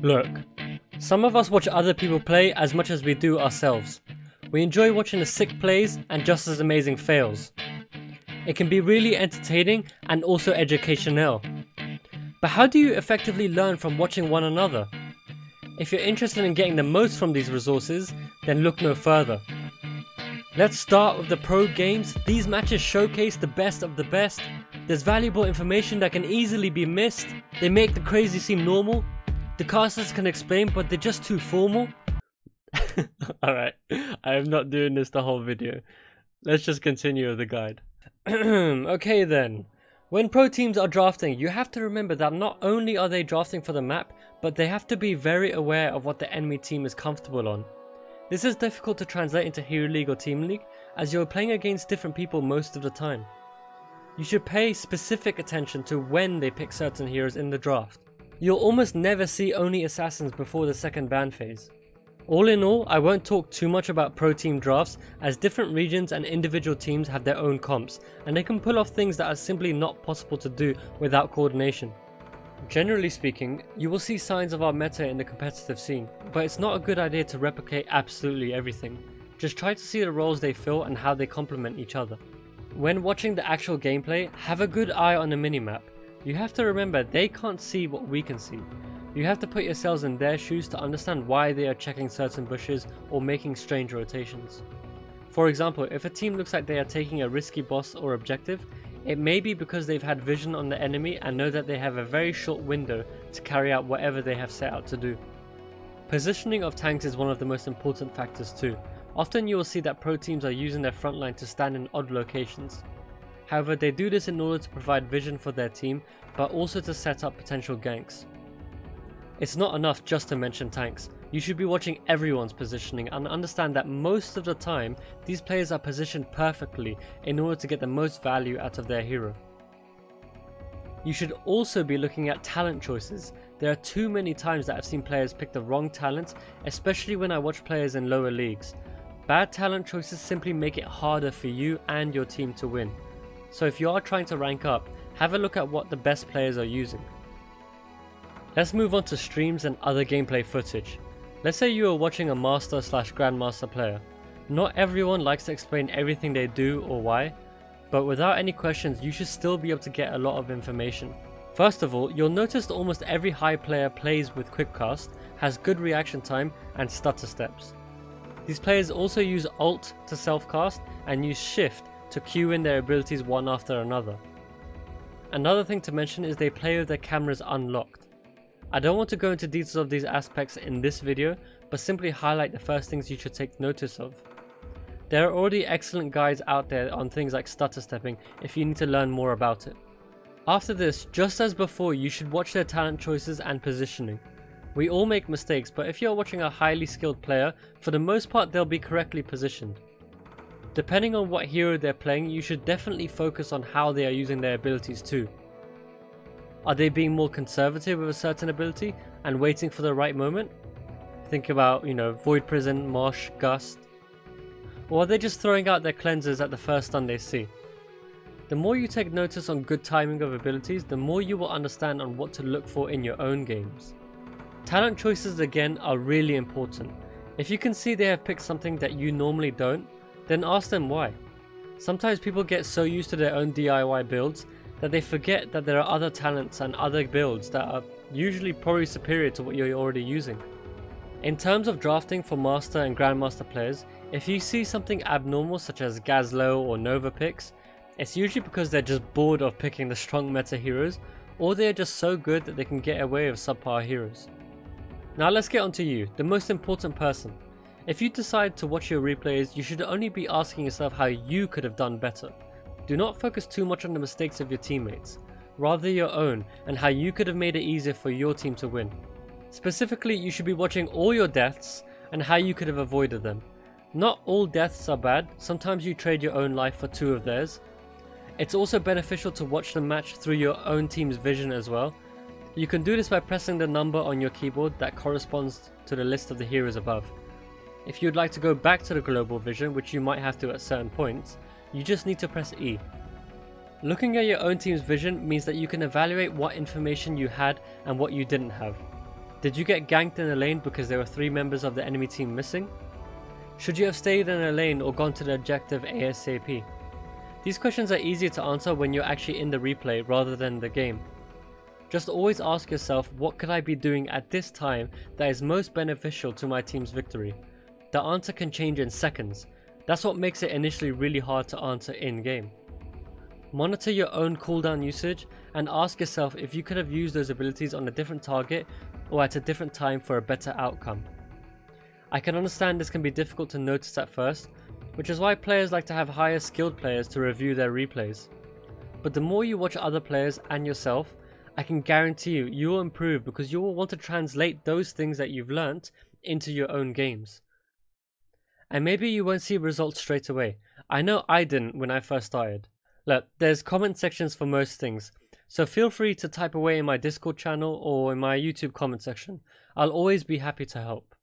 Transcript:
Look, some of us watch other people play as much as we do ourselves. We enjoy watching the sick plays and just as amazing fails. It can be really entertaining and also educational. But how do you effectively learn from watching one another? If you're interested in getting the most from these resources, then look no further. Let's start with the pro games. These matches showcase the best of the best. There's valuable information that can easily be missed. They make the crazy seem normal. The casters can explain, but they're just too formal. Alright, I am not doing this the whole video. Let's just continue with the guide. Okay then. When pro teams are drafting, you have to remember that not only are they drafting for the map, but they have to be very aware of what the enemy team is comfortable on. This is difficult to translate into Hero League or Team League, as you're playing against different people most of the time. You should pay specific attention to when they pick certain heroes in the draft. You'll almost never see only assassins before the second ban phase. All in all, I won't talk too much about pro team drafts, as different regions and individual teams have their own comps, and they can pull off things that are simply not possible to do without coordination. Generally speaking, you will see signs of our meta in the competitive scene, but it's not a good idea to replicate absolutely everything. Just try to see the roles they fill and how they complement each other. When watching the actual gameplay, have a good eye on the minimap. You have to remember they can't see what we can see. You have to put yourselves in their shoes to understand why they are checking certain bushes or making strange rotations. For example, if a team looks like they are taking a risky boss or objective, it may be because they've had vision on the enemy and know that they have a very short window to carry out whatever they have set out to do. Positioning of tanks is one of the most important factors too. Often you will see that pro teams are using their front line to stand in odd locations. However, they do this in order to provide vision for their team, but also to set up potential ganks. It's not enough just to mention tanks. You should be watching everyone's positioning and understand that most of the time, these players are positioned perfectly in order to get the most value out of their hero. You should also be looking at talent choices. There are too many times that I've seen players pick the wrong talent, especially when I watch players in lower leagues. Bad talent choices simply make it harder for you and your team to win. So if you are trying to rank up, have a look at what the best players are using. Let's move on to streams and other gameplay footage. Let's say you are watching a master/grandmaster player. Not everyone likes to explain everything they do or why, but without any questions you should still be able to get a lot of information. First of all, you'll notice that almost every high player plays with quick cast, has good reaction time and stutter steps. These players also use alt to self cast and use shift to queue in their abilities one after another. Another thing to mention is they play with their cameras unlocked. I don't want to go into details of these aspects in this video, but simply highlight the first things you should take notice of. There are already excellent guides out there on things like stutter stepping if you need to learn more about it. After this, just as before, you should watch their talent choices and positioning. We all make mistakes, but if you're watching a highly skilled player, for the most part they'll be correctly positioned. Depending on what hero they're playing, you should definitely focus on how they are using their abilities too. Are they being more conservative with a certain ability and waiting for the right moment? Think about, Void Prison, Marsh, Gust. Or are they just throwing out their cleansers at the first stun they see? The more you take notice on good timing of abilities, the more you will understand on what to look for in your own games. Talent choices again are really important. If you can see they have picked something that you normally don't, then ask them why. Sometimes people get so used to their own DIY builds that they forget that there are other talents and other builds that are usually probably superior to what you're already using. In terms of drafting for Master and Grandmaster players, if you see something abnormal such as Gazlowe or Nova picks, it's usually because they're just bored of picking the strong meta heroes, or they're just so good that they can get away with subpar heroes. Now let's get on to you, the most important person. If you decide to watch your replays, you should only be asking yourself how you could have done better. Do not focus too much on the mistakes of your teammates, rather your own and how you could have made it easier for your team to win. Specifically, you should be watching all your deaths and how you could have avoided them. Not all deaths are bad, sometimes you trade your own life for two of theirs. It's also beneficial to watch the match through your own team's vision as well. You can do this by pressing the number on your keyboard that corresponds to the list of the heroes above. If you'd like to go back to the global vision, which you might have to at certain points, you just need to press E. Looking at your own team's vision means that you can evaluate what information you had and what you didn't have. Did you get ganked in a lane because there were 3 members of the enemy team missing? Should you have stayed in a lane or gone to the objective ASAP? These questions are easier to answer when you're actually in the replay rather than the game. Just always ask yourself, what could I be doing at this time that is most beneficial to my team's victory? The answer can change in seconds. That's what makes it initially really hard to answer in game. Monitor your own cooldown usage and ask yourself if you could have used those abilities on a different target or at a different time for a better outcome. I can understand this can be difficult to notice at first, which is why players like to have higher skilled players to review their replays. But the more you watch other players and yourself, I can guarantee you will improve because you will want to translate those things that you've learnt into your own games. And maybe you won't see results straight away. I know I didn't when I first started. Look, there's comment sections for most things, so feel free to type away in my Discord channel or in my YouTube comment section. I'll always be happy to help.